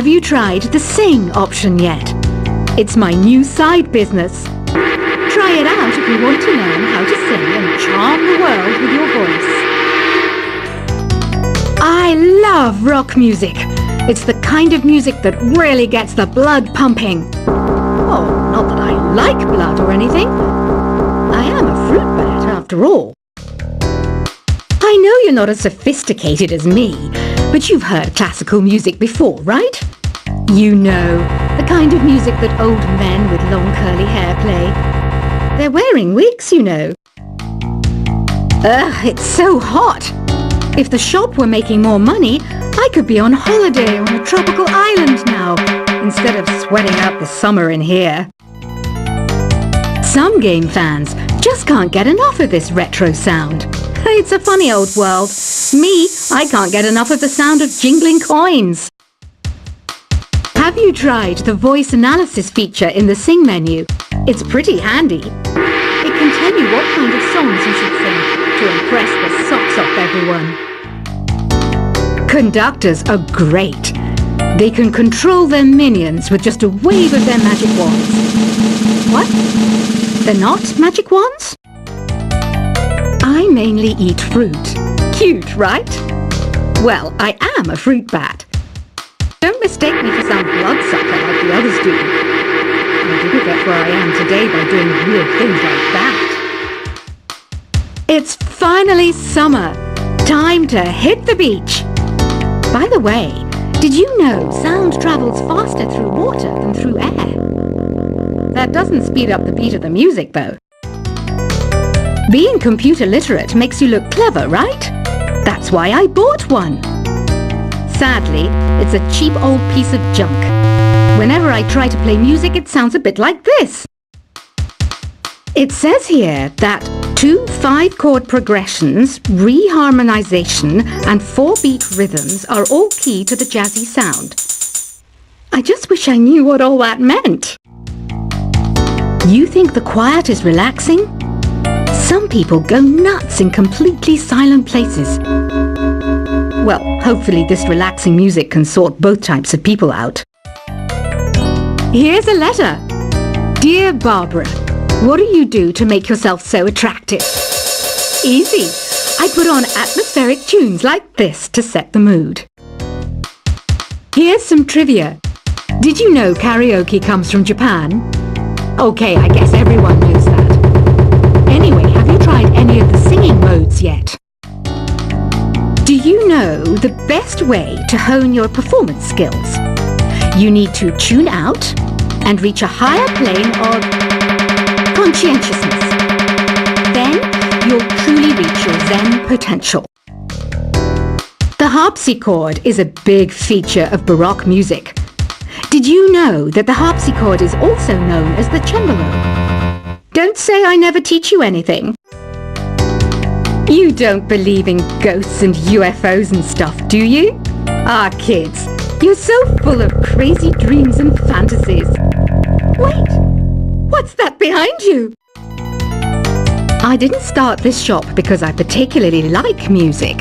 Have you tried the Sing option yet? It's my new side business. Try it out if you want to learn how to sing and charm the world with your voice. I love rock music. It's the kind of music that really gets the blood pumping. Oh, not that I like blood or anything. I am a fruit bat after all. I know you're not as sophisticated as me, but you've heard classical music before, right? You know, the kind of music that old men with long curly hair play. They're wearing wigs, you know. Ugh, it's so hot. If the shop were making more money, I could be on holiday on a tropical island now, instead of sweating out the summer in here. Some game fans just can't get enough of this retro sound. It's a funny old world. Me, I can't get enough of the sound of jingling coins. Have you tried the voice analysis feature in the Sing menu? It's pretty handy. It can tell you what kind of songs you should sing to impress the socks off everyone. Conductors are great. They can control their minions with just a wave of their magic wands. What? They're not magic wands? I mainly eat fruit. Cute, right? Well, I am a fruit bat. Don't mistake me for some bloodsucker like the others do. I didn't get where I am today by doing weird things like that. It's finally summer. Time to hit the beach. By the way, did you know sound travels faster through water than through air? That doesn't speed up the beat of the music, though. Being computer literate makes you look clever, right? That's why I bought one. Sadly, it's a cheap old piece of junk. Whenever I try to play music, it sounds a bit like this. It says here that 2 5-chord progressions, reharmonization, and 4-beat rhythms are all key to the jazzy sound. I just wish I knew what all that meant. You think the quiet is relaxing? Some people go nuts in completely silent places. Well, hopefully this relaxing music can sort both types of people out. Here's a letter. Dear Barbara, what do you do to make yourself so attractive? Easy. I put on atmospheric tunes like this to set the mood. Here's some trivia. Did you know karaoke comes from Japan? Okay, I guess everyone knows that. Anyway, have you tried any of the singing modes yet? Do you know the best way to hone your performance skills? You need to tune out and reach a higher plane of conscientiousness. Then you'll truly reach your Zen potential. The harpsichord is a big feature of Baroque music. Did you know that the harpsichord is also known as the cembalo? Don't say I never teach you anything. You don't believe in ghosts and UFOs and stuff, do you? Ah, kids, you're so full of crazy dreams and fantasies. Wait, what's that behind you? I didn't start this shop because I particularly like music.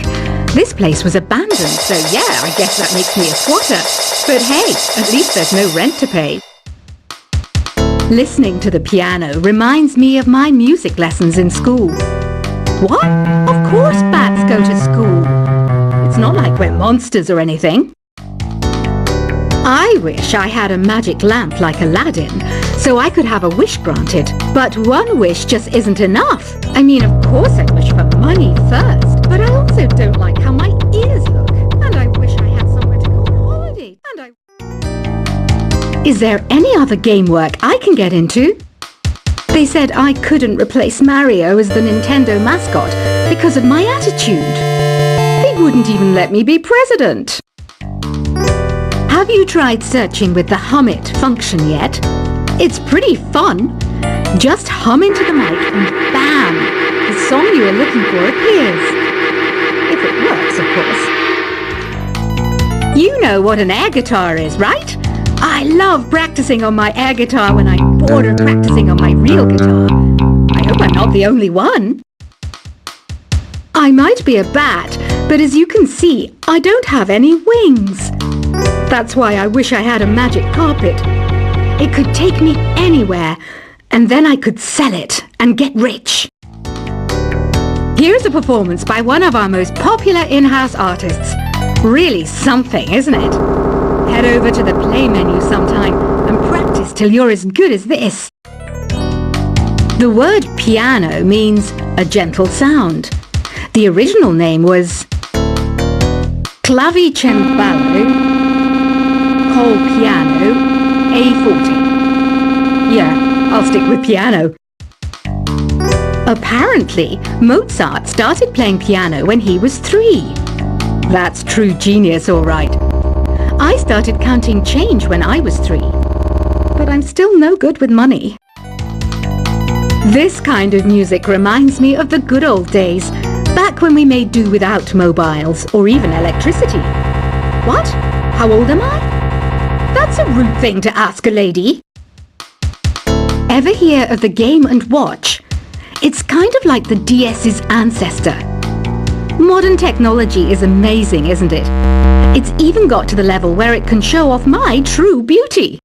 This place was abandoned, so yeah, I guess that makes me a squatter. But hey, at least there's no rent to pay. Listening to the piano reminds me of my music lessons in school. What? Of course bats go to school. It's not like we're monsters or anything. I wish I had a magic lamp like Aladdin, so I could have a wish granted. But one wish just isn't enough. I mean, of course I wish for money first, but I also don't like how my ears look. And I wish I had somewhere to go on holiday. Is there any other game work I can get into? They said I couldn't replace Mario as the Nintendo mascot because of my attitude. They wouldn't even let me be president. Have you tried searching with the Hum It function yet? It's pretty fun. Just hum into the mic and bam! The song you are looking for appears. If it works, of course. You know what an air guitar is, right? I love practicing on my air guitar when I'm bored of practicing on my real guitar. I hope I'm not the only one. I might be a bat, but as you can see, I don't have any wings. That's why I wish I had a magic carpet. It could take me anywhere, and then I could sell it and get rich. Here's a performance by one of our most popular in-house artists. Really something, isn't it? Head over to the play menu sometime and practice till you're as good as this. The word piano means a gentle sound. The original name was clavicembalo col piano a forte. Yeah, I'll stick with piano. Apparently, Mozart started playing piano when he was 3. That's true genius, all right. I started counting change when I was 3, but I'm still no good with money. This kind of music reminds me of the good old days, back when we made do without mobiles or even electricity. What? How old am I? That's a rude thing to ask a lady. Ever hear of the Game & Watch? It's kind of like the DS's ancestor. Modern technology is amazing, isn't it? It's even got to the level where it can show off my true beauty.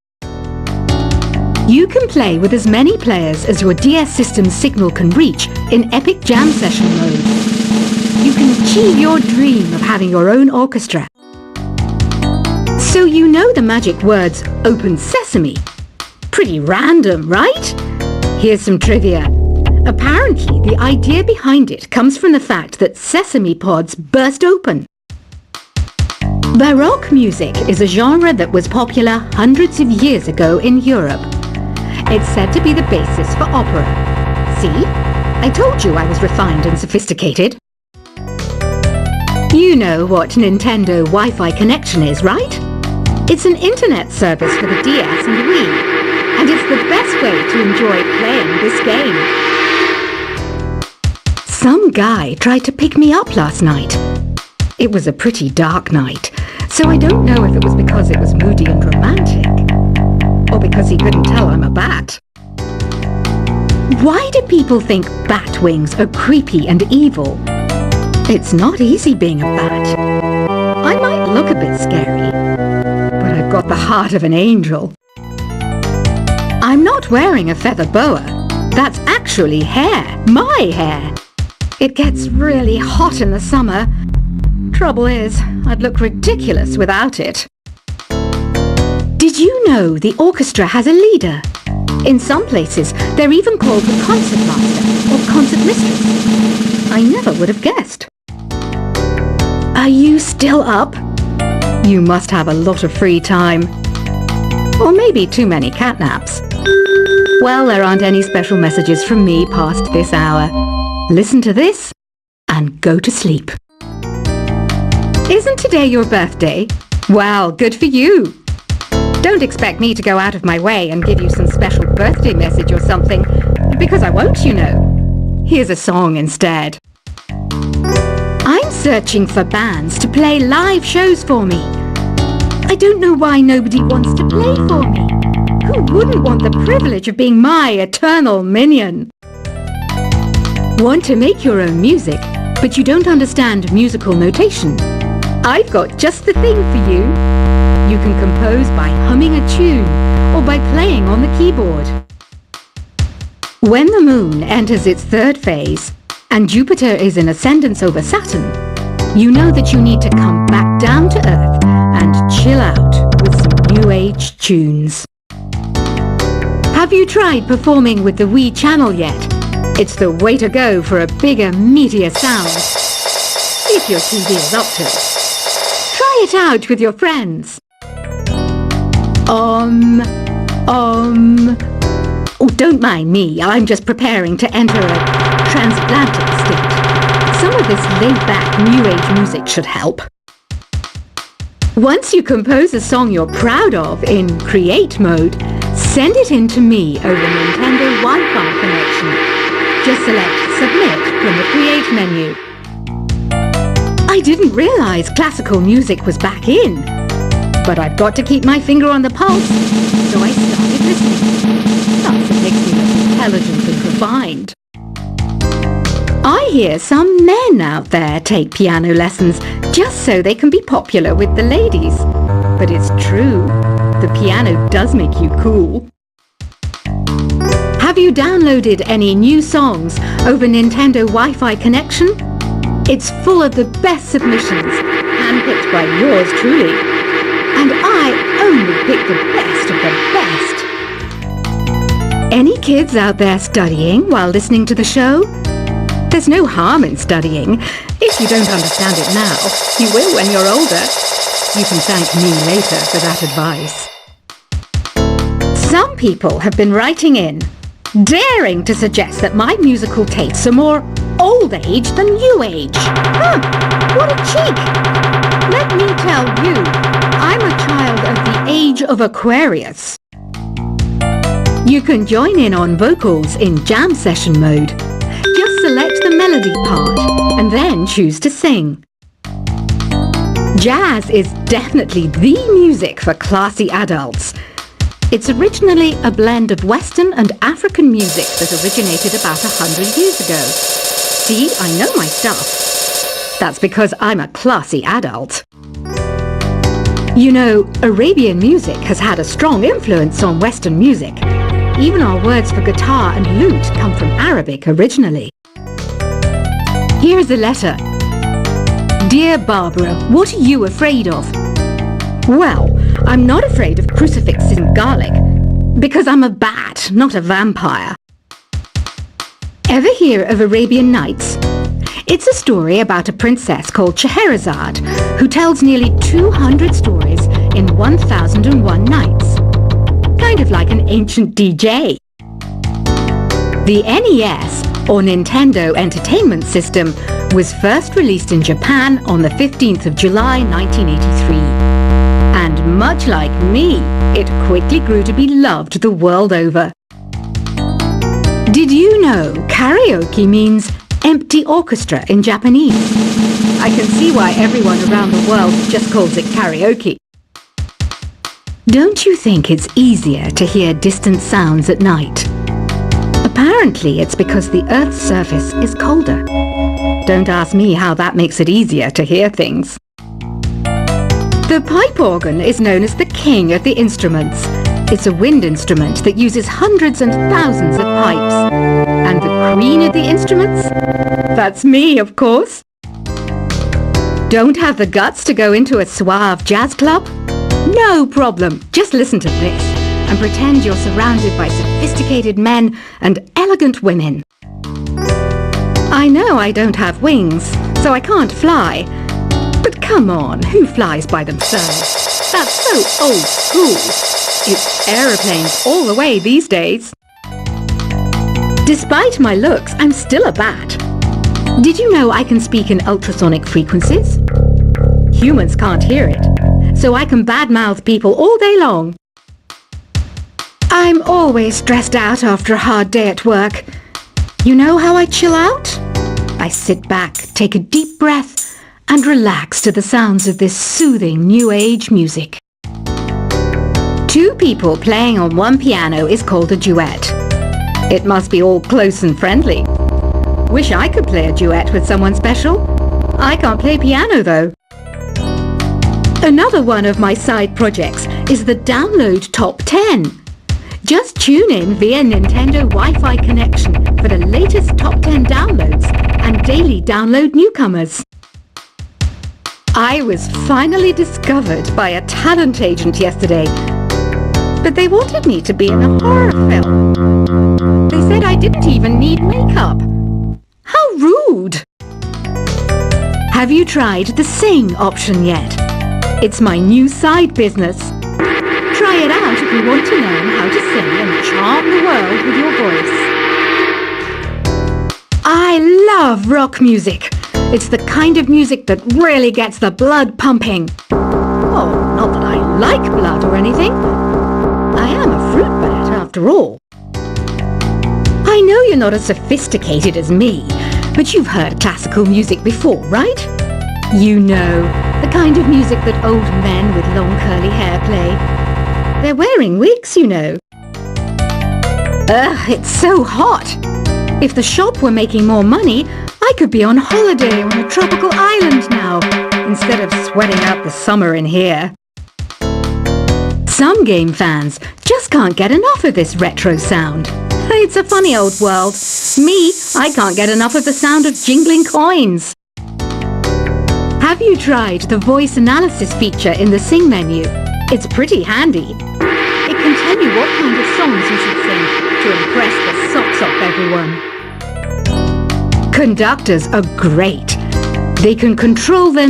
You can play with as many players as your DS system's signal can reach in epic jam session mode. You can achieve your dream of having your own orchestra. So you know the magic words "Open Sesame." Pretty random, right? Here's some trivia. Apparently, the idea behind it comes from the fact that sesame pods burst open. Baroque music is a genre that was popular hundreds of years ago in Europe. It's said to be the basis for opera. See? I told you I was refined and sophisticated. You know what Nintendo Wi-Fi connection is, right? It's an internet service for the DS and Wii, and it's the best way to enjoy playing this game. Some guy tried to pick me up last night. It was a pretty dark night, so I don't know if it was because it was moody and romantic, or because he couldn't tell I'm a bat. Why do people think bat wings are creepy and evil? It's not easy being a bat. I might look a bit scary, but I've got the heart of an angel. I'm not wearing a feather boa. That's actually hair, my hair. It gets really hot in the summer. Trouble is, I'd look ridiculous without it. Did you know the orchestra has a leader? In some places, they're even called the concert master or concert mistress. I never would have guessed. Are you still up? You must have a lot of free time. Or maybe too many catnaps. Well, there aren't any special messages from me past this hour. Listen to this and go to sleep. Isn't today your birthday? Well, good for you. Don't expect me to go out of my way and give you some special birthday message or something, because I won't, you know. Here's a song instead. I'm searching for bands to play live shows for me. I don't know why nobody wants to play for me. Who wouldn't want the privilege of being my eternal minion? Want to make your own music, but you don't understand musical notation? I've got just the thing for you. You can compose by humming a tune or by playing on the keyboard. When the moon enters its third phase and Jupiter is in ascendance over Saturn, you know that you need to come back down to Earth and chill out with some new age tunes. Have you tried performing with the Wii channel yet? It's the way to go for a bigger, meatier sound. If your TV is up to it. Try it out with your friends. Oh, don't mind me. I'm just preparing to enter a transatlantic state. Some of this laid-back New Age music should help. Once you compose a song you're proud of in Create mode, send it in to me over Nintendo Wi-Fi connection. Just select Submit from the Create menu. I didn't realize classical music was back in. But I've got to keep my finger on the pulse, so I started listening. Plus, it makes me look intelligent and refined. I hear some men out there take piano lessons just so they can be popular with the ladies. But it's true. The piano does make you cool. Have you downloaded any new songs over Nintendo Wi-Fi connection? It's full of the best submissions, handpicked by yours truly. And I only pick the best of the best. Any kids out there studying while listening to the show? There's no harm in studying. If you don't understand it now, you will when you're older. You can thank me later for that advice. Some people have been writing in, daring to suggest that my musical tastes are more old age than new age. Huh, what a cheek! Let me tell you, I'm a child of the age of Aquarius. You can join in on vocals in jam session mode. Just select the melody part and then choose to sing. Jazz is definitely the music for classy adults. It's originally a blend of Western and African music that originated about 100 years ago. See, I know my stuff. That's because I'm a classy adult. You know, Arabian music has had a strong influence on Western music. Even our words for guitar and lute come from Arabic originally. Here's a letter. Dear Barbara, what are you afraid of? Well, I'm not afraid of crucifixes and garlic, because I'm a bat, not a vampire. Ever hear of Arabian Nights? It's a story about a princess called Scheherazade, who tells nearly 200 stories in 1001 nights. Kind of like an ancient DJ. The NES, or Nintendo Entertainment System, was first released in Japan on the 15th of July 1983. And much like me, it quickly grew to be loved the world over. Did you know karaoke means empty orchestra in Japanese? I can see why everyone around the world just calls it karaoke. Don't you think it's easier to hear distant sounds at night? Apparently it's because the Earth's surface is colder. Don't ask me how that makes it easier to hear things. The pipe organ is known as the king of the instruments. It's a wind instrument that uses hundreds and thousands of pipes. And the queen of the instruments? That's me, of course. Don't have the guts to go into a suave jazz club? No problem. Just listen to this and pretend you're surrounded by sophisticated men and elegant women. I know I don't have wings, so I can't fly. But come on, who flies by themselves? That's so old school. It's aeroplanes all the way these days. Despite my looks, I'm still a bat. Did you know I can speak in ultrasonic frequencies? Humans can't hear it, so I can badmouth people all day long. I'm always stressed out after a hard day at work. You know how I chill out? I sit back, take a deep breath, and relax to the sounds of this soothing new age music. Two people playing on one piano is called a duet. It must be all close and friendly. Wish I could play a duet with someone special. I can't play piano though. Another one of my side projects is the Download Top 10. Just tune in via Nintendo Wi-Fi connection for the latest top 10 downloads and daily download newcomers. I was finally discovered by a talent agent yesterday, but they wanted me to be in a horror film. They said I didn't even need makeup. How rude! Have you tried the Sing option yet? It's my new side business. Try it out if you want to learn how to sing and charm the world with your voice. I love rock music. It's the kind of music that really gets the blood pumping. Oh, not that I like blood or anything. I am a fruit bat after all. I know you're not as sophisticated as me, but you've heard classical music before, right? You know, the kind of music that old men with long curly hair play. They're wearing wigs, you know. Ugh, it's so hot. If the shop were making more money, I could be on holiday on a tropical island now, instead of sweating out the summer in here. Some game fans just can't get enough of this retro sound. It's a funny old world. Me, I can't get enough of the sound of jingling coins. Have you tried the voice analysis feature in the Sing menu? It's pretty handy. It can tell you what kind of songs you should sing to impress the socks off everyone. Conductors are great. They can control their